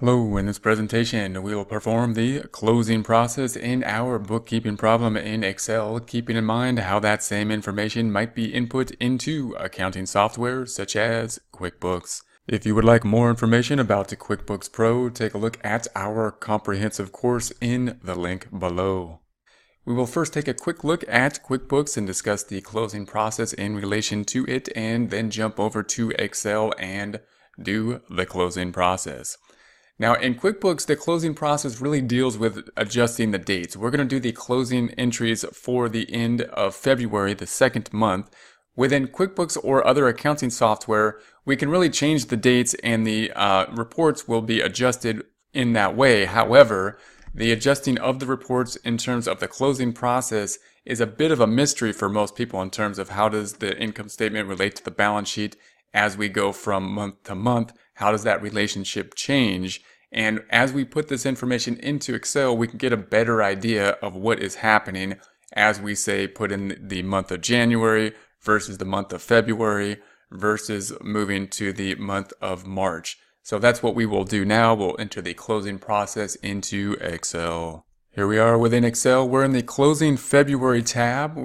Hello, in this presentation we will perform the closing process in our bookkeeping problem in Excel, keeping in mind how that same information might be input into accounting software such as QuickBooks. If you would like more information about the QuickBooks Pro, take a look at our comprehensive course in the link below. We will first take a quick look at QuickBooks and discuss the closing process in relation to it, and then jump over to Excel and do the closing process. Now in QuickBooks, the closing process really deals with adjusting the dates. We're going to do the closing entries for the end of February, the second month. Within QuickBooks or other accounting software, we can really change the dates and the reports will be adjusted in that way. However, the adjusting of the reports in terms of the closing process is a bit of a mystery for most people in terms of how does the income statement relate to the balance sheet as we go from month to month. How does that relationship change? And as we put this information into Excel, we can get a better idea of what is happening as we say put in the month of January versus the month of February versus moving to the month of March. So that's what we will do now. We'll enter the closing process into Excel. Here we are within Excel. We're in the Closing February tab.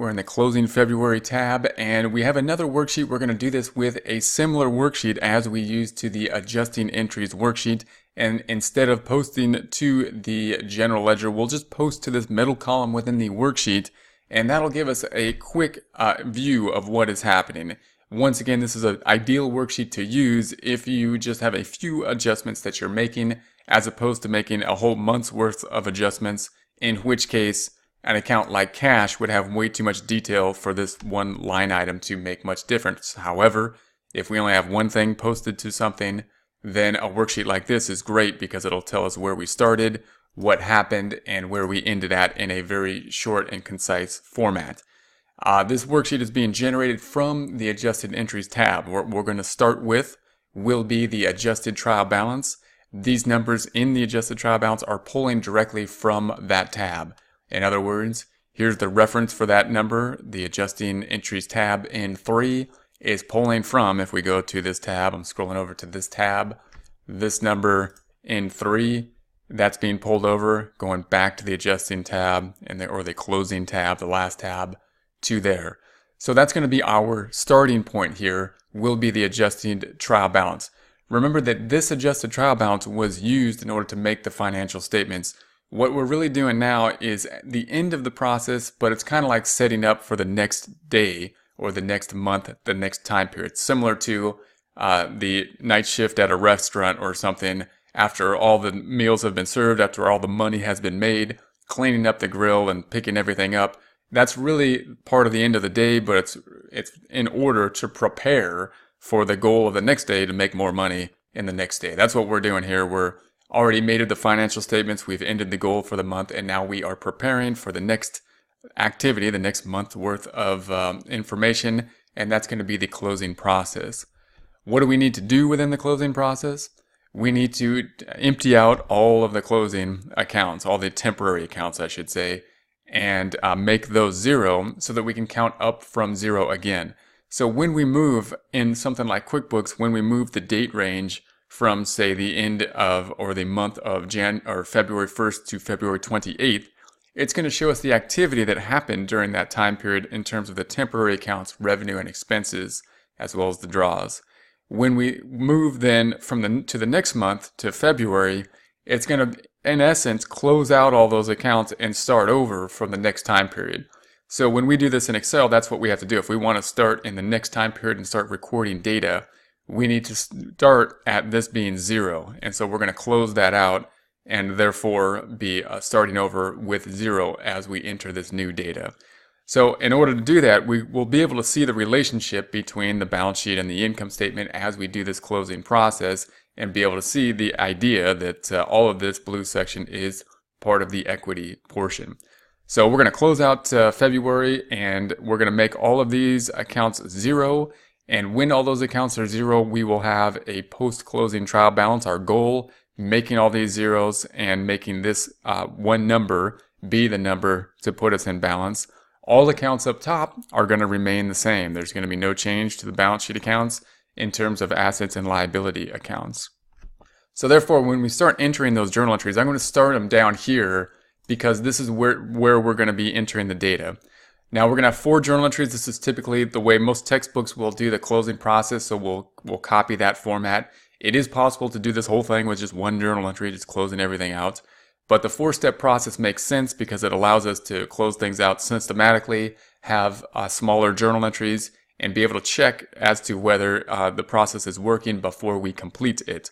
And we have another worksheet. We're going to do this with a similar worksheet as we used to the Adjusting Entries worksheet. And instead of posting to the general ledger, we'll just post to this middle column within the worksheet, and that'll give us a quick view of what is happening. Once again, this is an ideal worksheet to use if you just have a few adjustments that you're making, as opposed to making a whole month's worth of adjustments, in which case an account like cash would have way too much detail for this one line item to make much difference. However, if we only have one thing posted to something, then a worksheet like this is great because it'll tell us where we started, what happened, and where we ended at in a very short and concise format. This worksheet is being generated from the Adjusted Entries tab. What we're going to start with will be the Adjusted Trial Balance. These numbers in the Adjusted Trial Balance are pulling directly from that tab. In other words, here's the reference for that number. The Adjusting Entries tab in 3 is pulling from, if we go to this tab, I'm scrolling over to this tab, this number in 3, that's being pulled over, going back to the Adjusting tab, or the Closing tab, the last tab, to there. So that's going to be our starting point here, will be the Adjusted Trial Balance. Remember that this Adjusted Trial Balance was used in order to make the financial statements. What we're really doing now is the end of the process, but it's kind of like setting up for the next day or the next month, the next time period. Similar to the night shift at a restaurant or something. After all the meals have been served, after all the money has been made, cleaning up the grill and picking everything up, that's really part of the end of the day, but it's in order to prepare for the goal of the next day to make more money in the next day. That's what we're doing here. We're already made the financial statements, we've ended the goal for the month, and now we are preparing for the next activity, the next month worth of information, and that's going to be the closing process. What do we need to do within the closing process? We need to empty out all of the closing accounts, all the temporary accounts I should say, and make those 0 so that we can count up from 0 again. So when we move in something like QuickBooks, when we move the date range from say the end of or the month of February 1st to February 28th, it's going to show us the activity that happened during that time period in terms of the temporary accounts, revenue and expenses, as well as the draws. When we move then to the next month to February, it's going to, in essence, close out all those accounts and start over from the next time period. So when we do this in Excel, that's what we have to do. If we want to start in the next time period and start recording data, we need to start at this being 0. And so we're going to close that out and therefore be starting over with 0 as we enter this new data. So in order to do that, we will be able to see the relationship between the balance sheet and the income statement as we do this closing process, and be able to see the idea that all of this blue section is part of the equity portion. So we're going to close out February, and we're going to make all of these accounts 0. And when all those accounts are 0, we will have a post-closing trial balance. Our goal, making all these zeros and making this one number be the number to put us in balance. All accounts up top are going to remain the same. There's going to be no change to the balance sheet accounts in terms of assets and liability accounts. So therefore, when we start entering those journal entries, I'm going to start them down here because this is where we're going to be entering the data. Now we're going to have 4 journal entries. This is typically the way most textbooks will do the closing process, so we'll copy that format. It is possible to do this whole thing with just 1 journal entry, just closing everything out. But the 4-step process makes sense because it allows us to close things out systematically, have smaller journal entries, and be able to check as to whether the process is working before we complete it.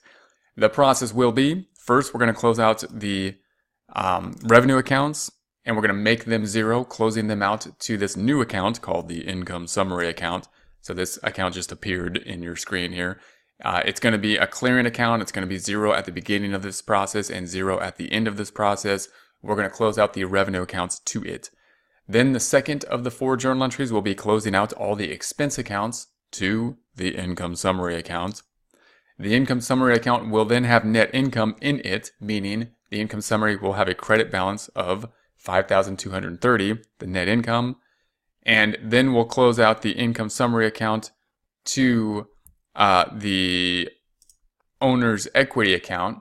The process will be, first we're going to close out the revenue accounts, and we're going to make them 0, closing them out to this new account called the income summary account. So this account just appeared in your screen here. It's going to be a clearing account. It's going to be 0 at the beginning of this process and 0 at the end of this process. We're going to close out the revenue accounts to it. Then the second of the 4 journal entries will be closing out all the expense accounts to the income summary account. The income summary account will then have net income in it, meaning the income summary will have a credit balance of $5,230, the net income, and then we'll close out the income summary account to the owner's equity account,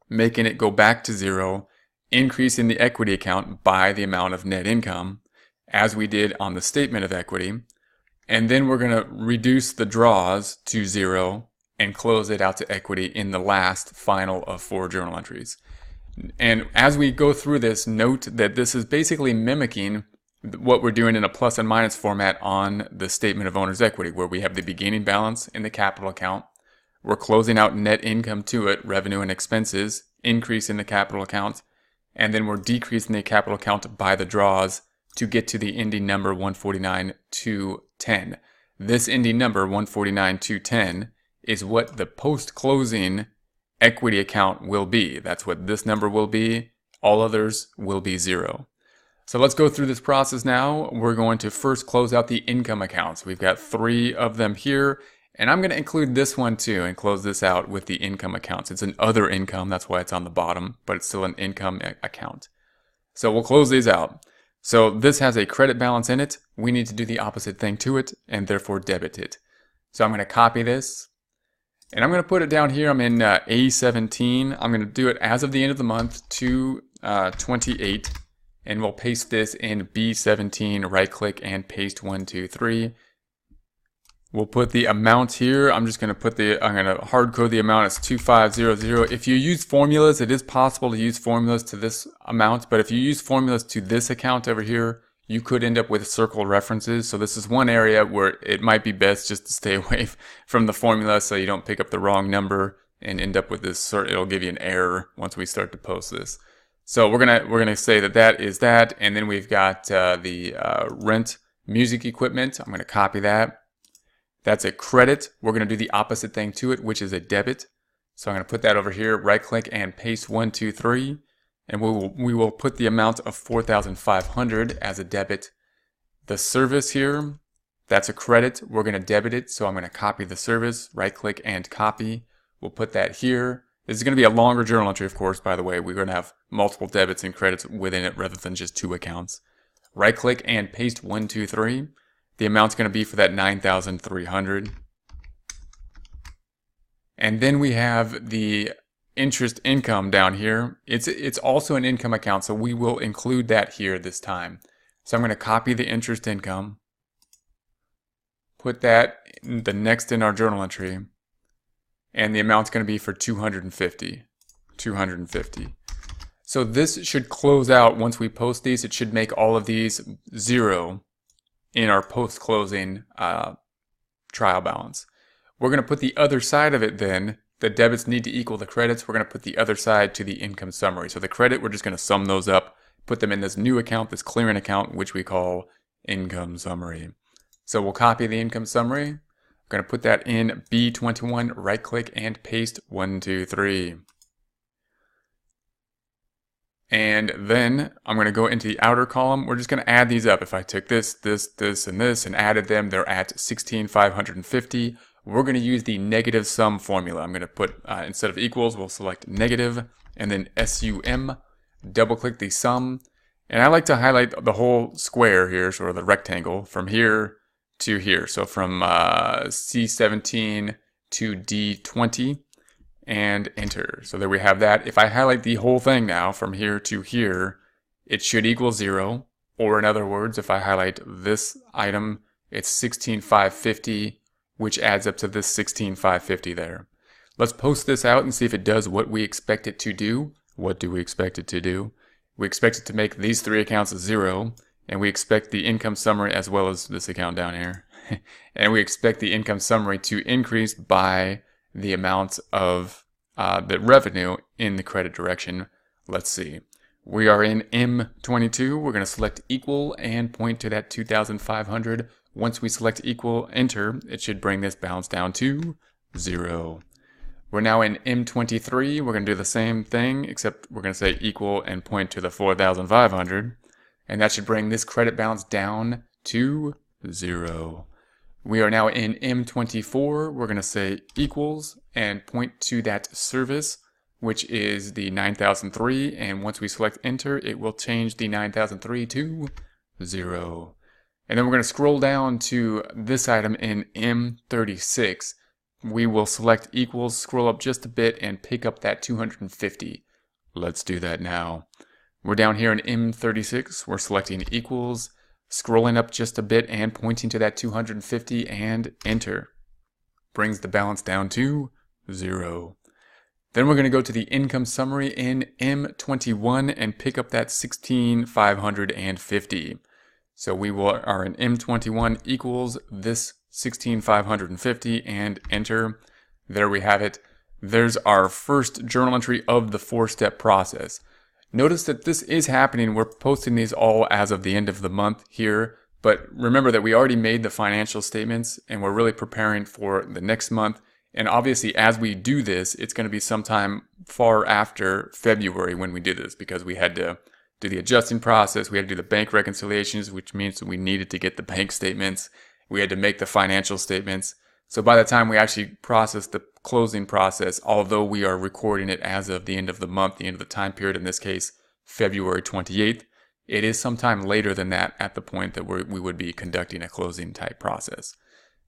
making it go back to 0, increasing the equity account by the amount of net income, as we did on the statement of equity, and then we're going to reduce the draws to 0 and close it out to equity in the last final of 4 journal entries. And as we go through this, note that this is basically mimicking what we're doing in a plus and minus format on the statement of owner's equity, where we have the beginning balance in the capital account. We're closing out net income to it, revenue and expenses, increase in the capital account, and then we're decreasing the capital account by the draws to get to the ending number 149,210. This ending number 149,210 is what the post-closing equity account will be. That's what this number will be. All others will be 0. So let's go through this process now. We're going to first close out the income accounts. We've got 3 of them here, and I'm going to include this one too and close this out with the income accounts. It's an other income, that's why it's on the bottom, but it's still an income account. So we'll close these out. So this has a credit balance in it. We need to do the opposite thing to it and therefore debit it. So I'm going to copy this. And I'm going to put it down here. I'm in A17. I'm going to do it as of the end of the month, 2/28. And we'll paste this in B17, right click and paste 1, 2, 3. We'll put the amount here. I'm going to hard code the amount as 2500. If you use formulas, it is possible to use formulas to this amount, but if you use formulas to this account over here, you could end up with circle references. So this is one area where it might be best just to stay away from the formula so you don't pick up the wrong number and end up with this it'll give you an error once we start to post this. So we're gonna say that is that, and then we've got the rent music equipment. I'm gonna copy that. That's a credit. We're gonna do the opposite thing to it, which is a debit. So I'm gonna put that over here, right click and paste 1, 2, 3. And we will put the amount of 4,500 as a debit. The service here, that's a credit. We're going to debit it, so I'm going to copy the service, right-click and copy. We'll put that here. This is going to be a longer journal entry, of course, by the way. We're going to have multiple debits and credits within it rather than just 2 accounts. Right-click and paste 1, 2, 3. The amount's going to be for that 9,300. And then we have the interest income down here. It's also an income account, so we will include that here this time. So I'm going to copy the interest income, put that in the next in our journal entry, and the amount's going to be for 250. So this should close out once we post these. It should make all of these 0 in our post-closing trial balance. We're going to put the other side of it then. The debits need to equal the credits. We're going to put the other side to the income summary. So the credit, we're just going to sum those up, put them in this new account, this clearing account, which we call income summary. So we'll copy the income summary. I'm going to put that in B21, right click and paste 1, 2, 3. And then I'm going to go into the outer column. We're just going to add these up. If I took this, this, and this and added them, they're at 16,550. We're going to use the negative sum formula. I'm going to put, instead of equals, we'll select negative and then SUM, double click the sum. And I like to highlight the whole square here, sort of the rectangle, from here to here. So from C17 to D20. and enter. So there we have that. If I highlight the whole thing now from here to here, it should equal 0. Or in other words, if I highlight this item, it's 16,550, which adds up to this 16,550 there. Let's post this out and see if it does what we expect it to do. What do we expect it to do? We expect it to make these three accounts 0, and we expect the income summary, as well as this account down here, and we expect the income summary to increase by the amount of the revenue in the credit direction. Let's see. We are in M22. We're going to select equal and point to that 2,500. Once we select equal, enter, it should bring this balance down to 0. We're now in M23. We're going to do the same thing, except we're going to say equal and point to the 4,500. And that should bring this credit balance down to 0. We are now in M24. We're going to say equals and point to that service, which is the 9,003. And once we select enter, it will change the 9,003 to 0. And then we're going to scroll down to this item in M36. We will select equals, scroll up just a bit, and pick up that 250. Let's do that now. We're down here in M36. We're selecting equals, scrolling up just a bit, and pointing to that 250, and enter. Brings the balance down to 0. Then we're going to go to the income summary in M21 and pick up that 16,550. So we are in M21 equals this 16,550 and enter. There we have it. There's our first journal entry of the 4-step process. Notice that this is happening. We're posting these all as of the end of the month here, but remember that we already made the financial statements and we're really preparing for the next month. And obviously as we do this, it's going to be sometime far after February when we do this, because we had to do the adjusting process, we had to do the bank reconciliations, which means that we needed to get the bank statements. We had to make the financial statements. So by the time we actually process the closing process, although we are recording it as of the end of the month, the end of the time period, in this case, February 28th, it is sometime later than that at the point that we would be conducting a closing type process.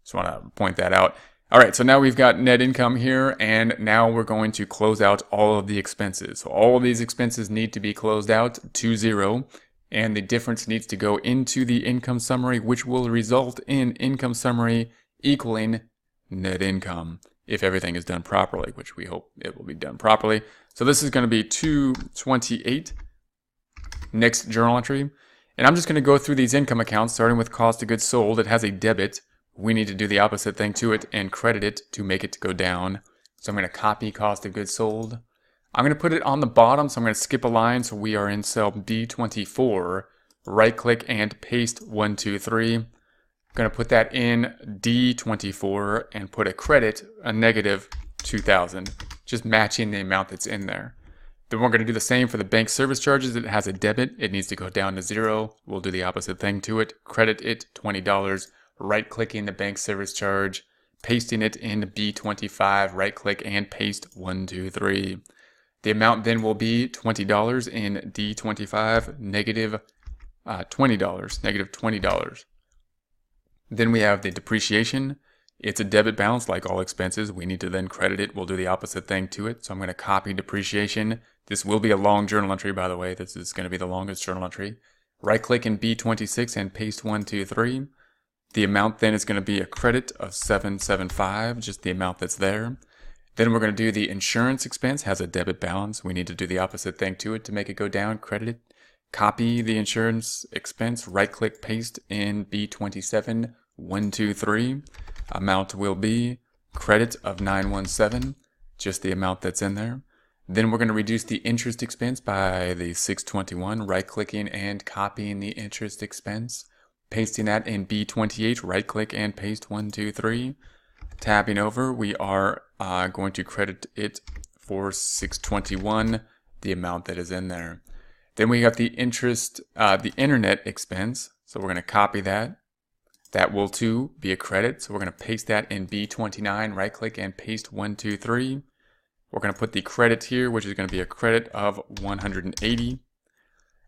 Just want to point that out. All right, so now we've got net income here, and now we're going to close out all of the expenses. So all of these expenses need to be closed out to 0. And the difference needs to go into the income summary, which will result in income summary equaling net income if everything is done properly, which we hope it will be done properly. So this is going to be 228, next journal entry. And I'm just going to go through these income accounts, starting with cost of goods sold. It has a debit. We need to do the opposite thing to it and credit it to make it go down. So I'm going to copy cost of goods sold. I'm going to put it on the bottom, so I'm going to skip a line. So we are in cell D24, right click and paste 123. I'm going to put that in D24 and put a credit, a negative 2,000, just matching the amount that's in there. Then we're going to do the same for the bank service charges. It has a debit. It needs to go down to 0. We'll do the opposite thing to it. Credit it $20, right clicking the bank service charge, pasting it in B25, right click and paste 123. The amount then will be $20 in D25, negative $20, negative $20. Then we have the depreciation. It's a debit balance like all expenses. We need to then credit it. We'll do the opposite thing to it. So I'm going to copy depreciation. This will be a long journal entry, by the way. This is going to be the longest journal entry. Right click in B26 and paste 123. The amount then is going to be a credit of $775, just the amount that's there. Then we're going to do the insurance expense, has a debit balance. We need to do the opposite thing to it to make it go down, credit it. Copy the insurance expense, right click, paste in B27, 123. Amount will be credit of 917, just the amount that's in there. Then we're going to reduce the interest expense by the 621, right clicking and copying the interest expense. Pasting that in B28, right click and paste 123. Tabbing over, we are going to credit it for 621, the amount that is in there. Then we got the interest, the internet expense. So we're going to copy that. That will too be a credit. So we're going to paste that in B29, right click and paste 123. We're going to put the credit here, which is going to be a credit of 180.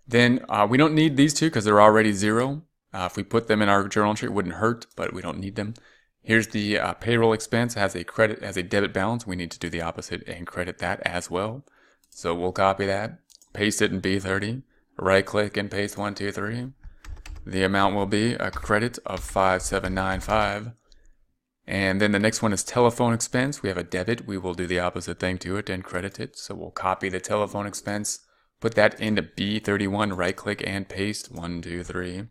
Then we don't need these two because they're already 0. If we put them in our journal entry, it wouldn't hurt, but we don't need them. Here's the payroll expense has a debit balance. We need to do the opposite and credit that as well. So we'll copy that, paste it in B30, right click and paste 1, 2, 3. The amount will be a credit of 5795. And then the next one is telephone expense. We have a debit. We will do the opposite thing to it and credit it. So we'll copy the telephone expense, put that into B31, right click and paste 1, 2, 3.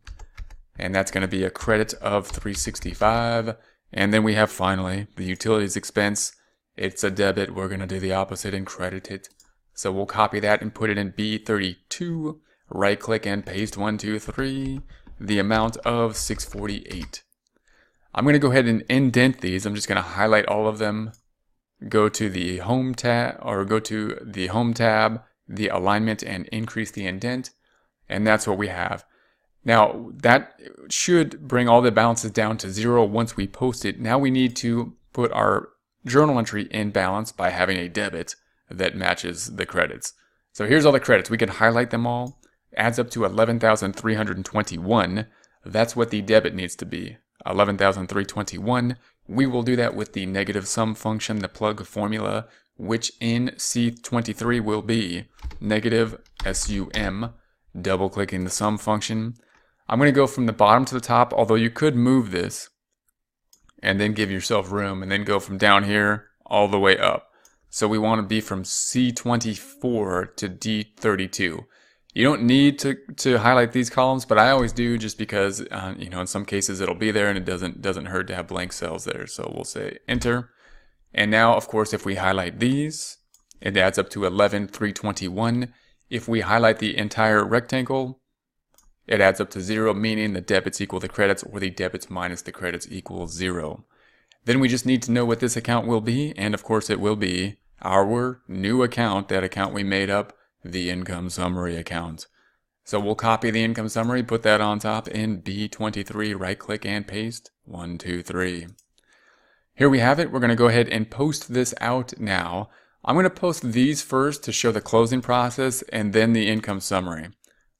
And that's going to be a credit of 365. And then we have finally the utilities expense. It's a debit. We're going to do the opposite and credit it. So we'll copy that and put it in B32, right click and paste 1, 2, 3. The amount of 648. I'm going to go ahead and indent these. I'm just going to highlight all of them, go to the home tab, the alignment, and increase the indent. And that's what we have. Now that should bring all the balances down to 0 once we post it. Now we need to put our journal entry in balance by having a debit that matches the credits. So here's all the credits. We can highlight them all. Adds up to 11,321. That's what the debit needs to be. 11,321. We will do that with the negative sum function, the plug formula, which in C23 will be negative SUM, double clicking the sum function. I'm going to go from the bottom to the top, although you could move this and then give yourself room and then go from down here all the way up. So we want to be from C24 to D32. You don't need to highlight these columns, but I always do just because, in some cases it'll be there and it doesn't hurt to have blank cells there. So we'll say enter. And now, of course, if we highlight these, it adds up to 11,321. If we highlight the entire rectangle, it adds up to 0, meaning the debits equal the credits, or the debits minus the credits equals 0. Then we just need to know what this account will be, and of course it will be our new account, that account we made up, the income summary account. So we'll copy the income summary, put that on top in B23, right click and paste 1, 2, 3. Here we have it. We're going to go ahead and post this out now. I'm going to post these first to show the closing process and then the income summary.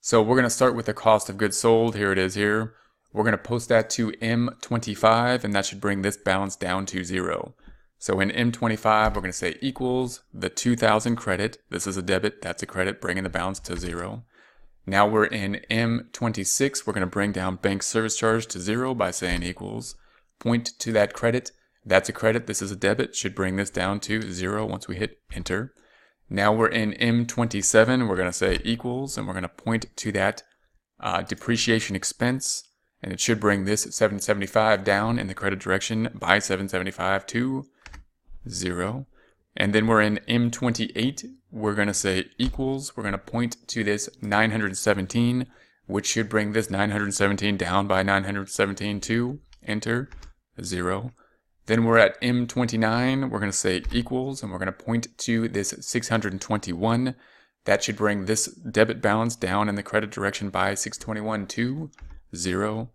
So we're going to start with the cost of goods sold. Here it is here. We're going to post that to M25 and that should bring this balance down to 0. So in M25, we're going to say equals the 2,000 credit. This is a debit, that's a credit, bringing the balance to 0. Now we're in M26, we're going to bring down bank service charge to 0 by saying equals. Point to that credit, that's a credit, this is a debit, should bring this down to 0 once we hit enter. Now we're in M27, we're going to say equals, and we're going to point to that depreciation expense, and it should bring this 775 down in the credit direction by 775 to 0. And then we're in M28, we're going to say equals, we're going to point to this 917, which should bring this 917 down by 917 to enter 0. Then we're at M29, we're going to say equals, and we're going to point to this 621. That should bring this debit balance down in the credit direction by 621 to 0.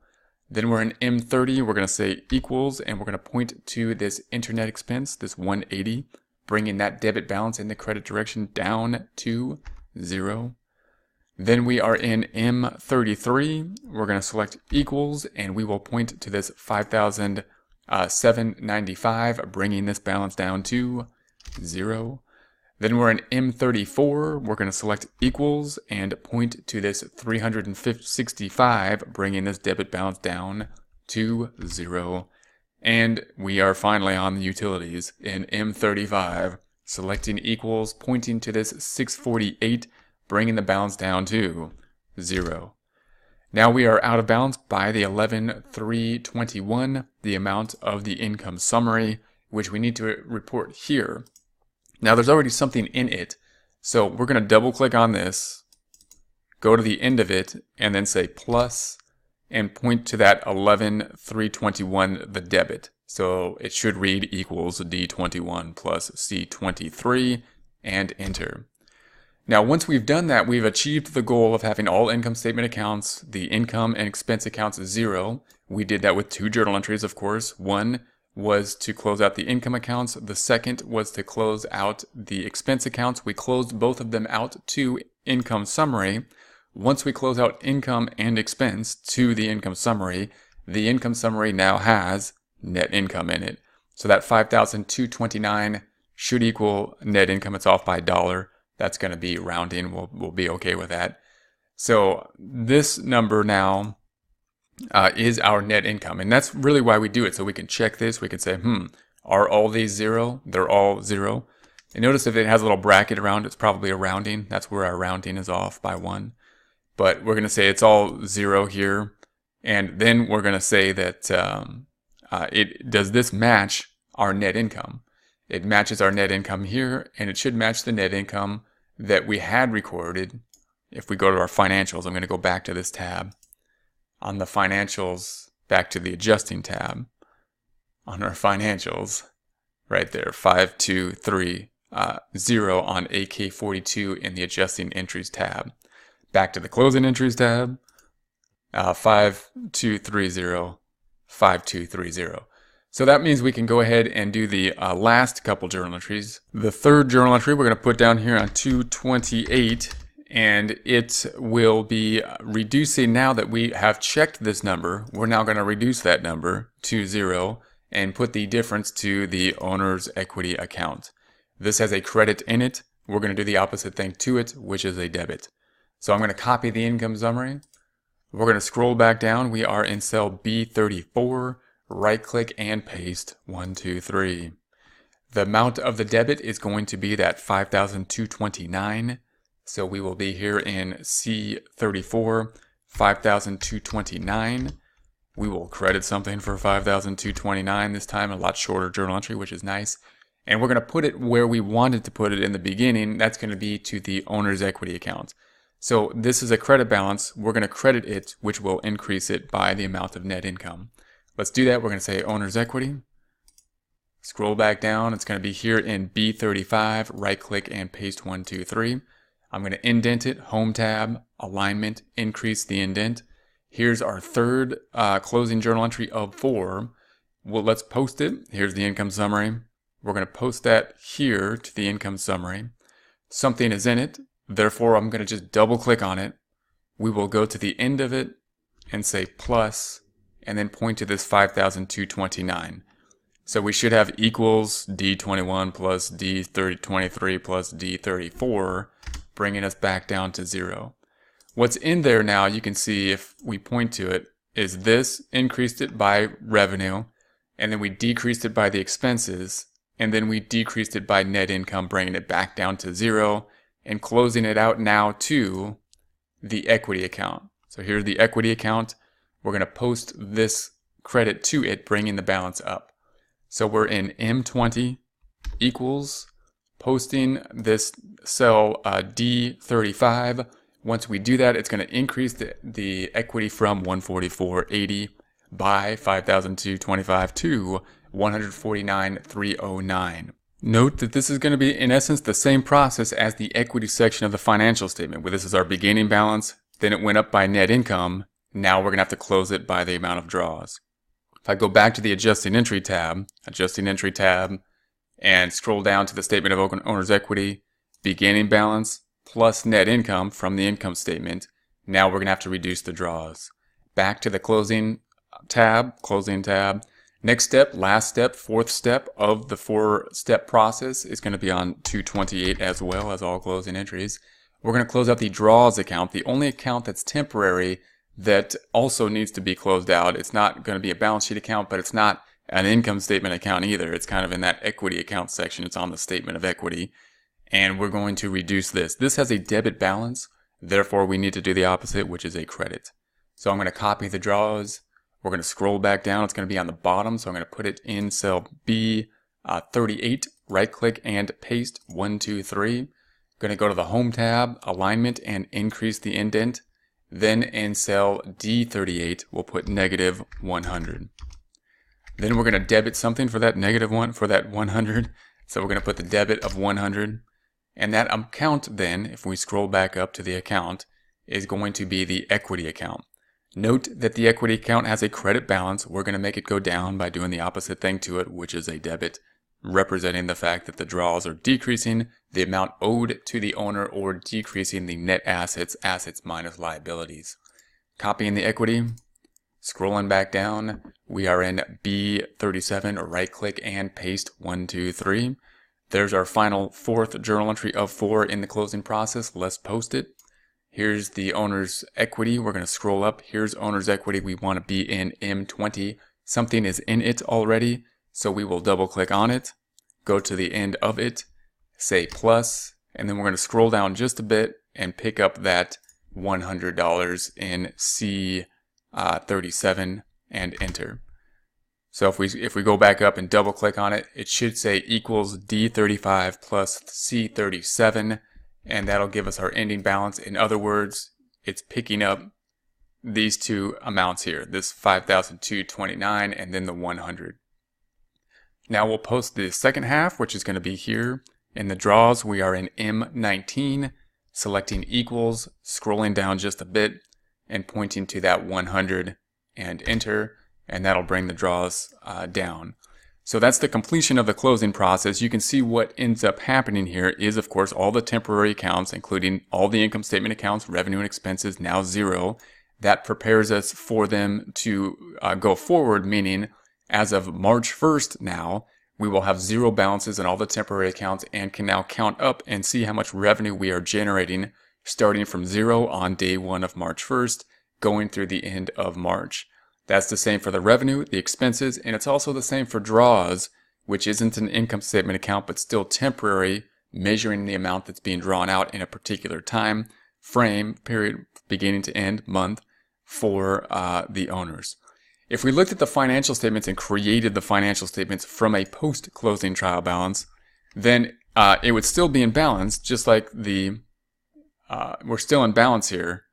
Then we're in M30, we're going to say equals, and we're going to point to this internet expense, this 180, bringing that debit balance in the credit direction down to 0. Then we are in M33, we're going to select equals, and we will point to this 5,795, bringing this balance down to 0. Then we're in M34, we're going to select equals and point to this 365, bringing this debit balance down to 0. And we are finally on the utilities in M35, selecting equals, pointing to this 648, bringing the balance down to 0. Now we are out of balance by the 11,321, the amount of the income summary, which we need to report here. Now there's already something in it, so we're going to double click on this, go to the end of it, and then say plus, and point to that 11,321, the debit. So it should read equals D21 plus C23, and enter. Now once we've done that, we've achieved the goal of having all income statement accounts, the income and expense accounts 0. We did that with 2 journal entries, of course. One was to close out the income accounts. The second was to close out the expense accounts. We closed both of them out to income summary. Once we close out income and expense to the income summary now has net income in it. So that 5,229 should equal net income. It's off by $1. That's going to be rounding. We'll be okay with that. So this number now is our net income. And that's really why we do it. So we can check this. We can say, are all these 0? They're all 0. And notice if it has a little bracket around, it's probably a rounding. That's where our rounding is off by 1. But we're going to say it's all 0 here. And then we're going to say that does this match our net income? It matches our net income here, and it should match the net income that we had recorded. If we go to our financials, I'm going to go back to this tab. On the financials, back to the adjusting tab. On our financials, right there, 5230 on AK42 in the adjusting entries tab. Back to the closing entries tab, 5230, 5230. So that means we can go ahead and do the last couple journal entries. The third journal entry we're going to put down here on 228, and it will be reducing. Now that we have checked this number, we're now going to reduce that number to 0 and put the difference to the owner's equity account. This has a credit in it. We're going to do the opposite thing to it, which is a debit. So I'm going to copy the income summary. We're going to scroll back down. We are in cell B34. Right click and paste 1, 2, 3. The amount of the debit is going to be that 5,229. So we will be here in C34, 5,229. We will credit something for 5,229 this time, a lot shorter journal entry, which is nice. And we're going to put it where we wanted to put it in the beginning. That's going to be to the owner's equity account. So this is a credit balance. We're going to credit it, which will increase it by the amount of net income. Let's do that. We're going to say owner's equity. Scroll back down. It's going to be here in B35. Right click and paste 1, 2, 3. I'm going to indent it. Home tab, alignment, increase the indent. Here's our third closing journal entry of 4. Well, let's post it. Here's the income summary. We're going to post that here to the income summary. Something is in it. Therefore, I'm going to just double click on it. We will go to the end of it and say plus, and then point to this 5,229. So we should have equals D21 plus D23 plus D34, bringing us back down to 0. What's in there now, you can see if we point to it, is this increased it by revenue, and then we decreased it by the expenses, and then we decreased it by net income, bringing it back down to 0, and closing it out now to the equity account. So here's the equity account. We're going to post this credit to it, bringing the balance up. So we're in M20 equals posting this cell D35. Once we do that, it's going to increase the equity from 144.80 by 5,225 to 149,309. Note that this is going to be, in essence, the same process as the equity section of the financial statement, where this is our beginning balance, then it went up by net income. Now we're going to have to close it by the amount of draws. If I go back to the adjusting entry tab, and scroll down to the statement of owner's equity, beginning balance plus net income from the income statement, now we're going to have to reduce the draws. Back to the closing tab. Next step, last step, fourth step of the 4-step process is going to be on 228 as well as all closing entries. We're going to close out the draws account, the only account that's temporary that also needs to be closed out. It's not going to be a balance sheet account, but it's not an income statement account either. It's kind of in that equity account section. It's on the statement of equity. And we're going to reduce this. This has a debit balance. Therefore, we need to do the opposite, which is a credit. So I'm going to copy the draws. We're going to scroll back down. It's going to be on the bottom. So I'm going to put it in cell B38. Right click and paste 1, 2, 3. Going to go to the home tab, alignment, and increase the indent. Then in cell D38, we'll put negative 100. Then we're going to debit something for that negative 100. So we're going to put the debit of 100. And that account then, if we scroll back up to the account, is going to be the equity account. Note that the equity account has a credit balance. We're going to make it go down by doing the opposite thing to it, which is a debit, representing the fact that the draws are decreasing the amount owed to the owner or decreasing the net assets minus liabilities. Copying the equity, Scrolling back down, we are in B37, right click and paste 1, 2, 3. There's our final fourth journal entry of 4 in the closing process. Let's post it. Here's the owner's equity. We're going to scroll up. Here's owner's equity. We want to be in M20. Something is in it already, so we will double click on it, go to the end of it, say plus, and then we're going to scroll down just a bit and pick up that $100 in C37 and enter. So if we go back up and double click on it, it should say equals D35 plus C37, and that'll give us our ending balance. In other words, it's picking up these two amounts here, this 5,229 and then the 100. Now we'll post the second half, which is going to be here. In the draws, we are in M19, selecting equals, scrolling down just a bit, and pointing to that 100 and enter, and that'll bring the draws down. So that's the completion of the closing process. You can see what ends up happening here is, of course, all the temporary accounts, including all the income statement accounts, revenue and expenses, now 0. That prepares us for them to go forward, meaning as of March 1st now, we will have 0 balances in all the temporary accounts and can now count up and see how much revenue we are generating starting from 0 on day 1 of March 1st, going through the end of March. That's the same for the revenue, the expenses, and it's also the same for draws, which isn't an income statement account but still temporary, measuring the amount that's being drawn out in a particular time frame, period, beginning to end, month, for the owners. If we looked at the financial statements and created the financial statements from a post-closing trial balance, then it would still be in balance, just like the we're still in balance here,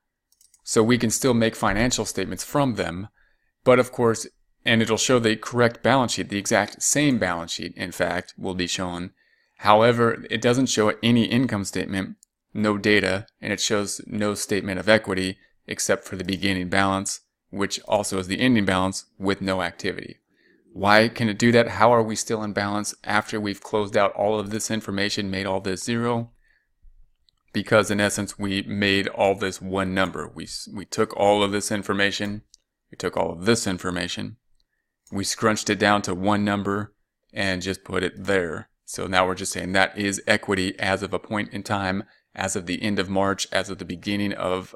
so we can still make financial statements from them. But of course, and it'll show the correct balance sheet, the exact same balance sheet, in fact, will be shown. However, it doesn't show any income statement, no data, and it shows no statement of equity except for the beginning balance, which also is the ending balance with no activity. Why can it do that? How are we still in balance after we've closed out all of this information, made all this 0? Because in essence, we made all this one number. We took all of this information, we took all of this information, we scrunched it down to one number and just put it there. So now we're just saying that is equity as of a point in time, as of the end of March, as of the beginning of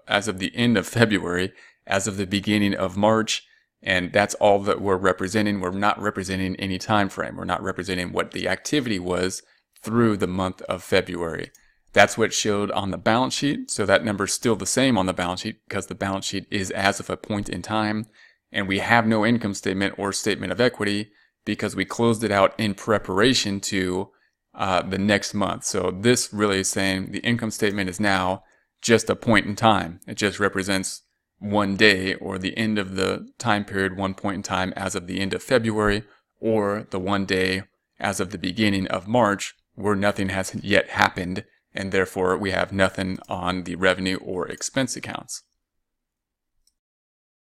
as of the end of February, as of the beginning of March, and that's all that we're representing. We're not representing any time frame. We're not representing what the activity was through the month of February. That's what showed on the balance sheet, so that number's still the same on the balance sheet because the balance sheet is as of a point in time, and we have no income statement or statement of equity because we closed it out in preparation to the next month. So this really is saying the income statement is now just a point in time. It just represents one day or the end of the time period, one point in time as of the end of February, or the one day as of the beginning of March where nothing has yet happened, and therefore we have nothing on the revenue or expense accounts.